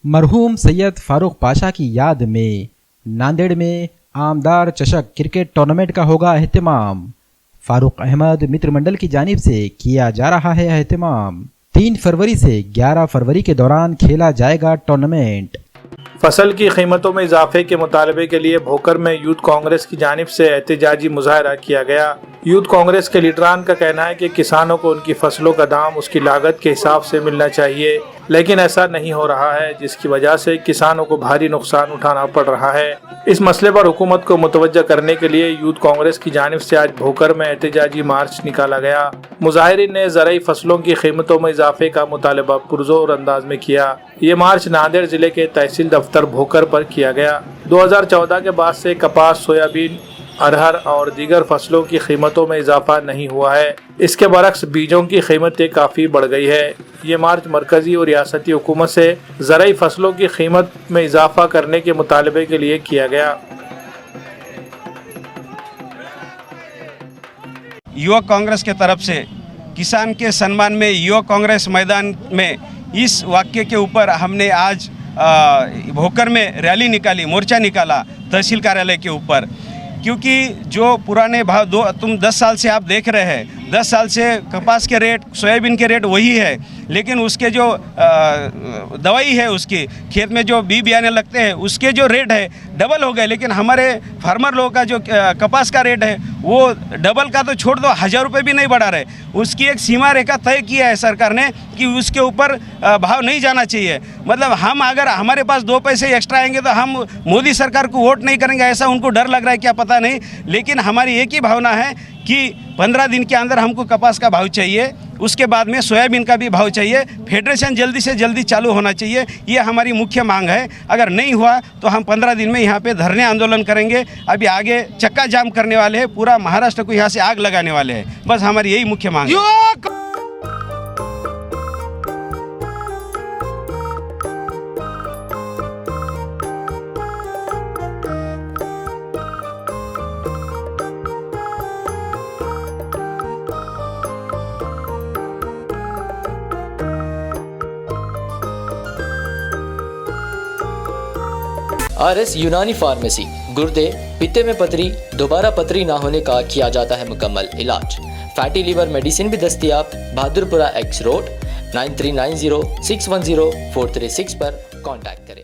मरहूम सैयद फारूक पाशा की याद में नांदेड़ में आमदार चषक क्रिकेट टूर्नामेंट का होगा एहतिमाम। फारूक अहमद मित्र मंडल की जानिब से किया जा रहा है एहतिमाम। 3 फरवरी से 11 फरवरी के दौरान खेला जाएगा टूर्नामेंट। फसल की कीमतों में इजाफे के मुतालबे के लिए भोकर में यूथ कांग्रेस की जानिब से एहतजाजी मुजाहरा किया गया। यूथ कांग्रेस के लीडरान का कहना है कि किसानों को उनकी फसलों का दाम उसकी लागत के हिसाब से मिलना चाहिए, लेकिन ऐसा नहीं हो रहा है, जिसकी वजह से किसानों को भारी नुकसान उठाना पड़ रहा है। इस मसले पर हुकूमत को मुतवज्जा करने के लिए यूथ कांग्रेस की जानिब से आज भोकर में एहतजाजी मार्च निकाला गया। मुजाहिरीन ने ज़रई फसलों की कीमतों में इजाफे का मुतालबा पुरजोर अंदाज में किया। ये मार्च नांदेड़ जिले के तहसील दफ्तर भोकर पर किया गया। 2014 के बाद से कपास, सोयाबीन, अरहर और दीगर फसलों की कीमतों में इजाफा नहीं हुआ है। इसके बरक्स बीजों की कीमतें काफ़ी बढ़ गई है। ये मार्च मरकजी और रियासती हुकूमत से ज़रई फसलों की कीमत में इजाफा करने के मुतालबे के लिए किया गया। युवा कांग्रेस के तरफ से किसान के सम्मान में युवा कांग्रेस मैदान में इस वाक्य के ऊपर हमने आज भोकर में रैली निकाली, मोर्चा निकाला तहसील कार्यालय के ऊपर, क्योंकि जो पुराने भाव तुम 10 साल से आप देख रहे हैं, 10 साल से कपास के रेट, सोयाबीन के रेट वही है, लेकिन उसके जो दवाई है, उसकी खेत में जो बियाने लगते हैं उसके जो रेट है डबल हो गए। लेकिन हमारे फार्मर लोगों का जो कपास का रेट है वो डबल का तो छोड़ दो, 1000 रुपये भी नहीं बढ़ा रहे। उसकी एक सीमा रेखा तय किया है सरकार ने कि उसके ऊपर भाव नहीं जाना चाहिए। मतलब हम अगर हमारे पास 2 पैसे एक्स्ट्रा आएंगे तो हम मोदी सरकार को वोट नहीं करेंगे, ऐसा उनको डर लग रहा है क्या पता नहीं। लेकिन हमारी एक ही भावना है कि 15 दिन के अंदर हमको कपास का भाव चाहिए, उसके बाद में सोयाबीन का भी भाव चाहिए। फेडरेशन जल्दी से जल्दी चालू होना चाहिए, ये हमारी मुख्य मांग है। अगर नहीं हुआ तो हम 15 दिन में यहाँ पे धरने आंदोलन करेंगे। अभी आगे चक्का जाम करने वाले हैं, पूरा महाराष्ट्र को यहाँ से आग लगाने वाले हैं। बस हमारी यही मुख्य मांग है। RS यूनानी फार्मेसी, गुर्दे, पित्ते में पथरी, दोबारा पथरी ना होने का किया जाता है मुकम्मल इलाज। फैटी लीवर मेडिसिन भी दस्तयाब। बहादुरपुरा X रोड 9390610436 पर कांटेक्ट करें।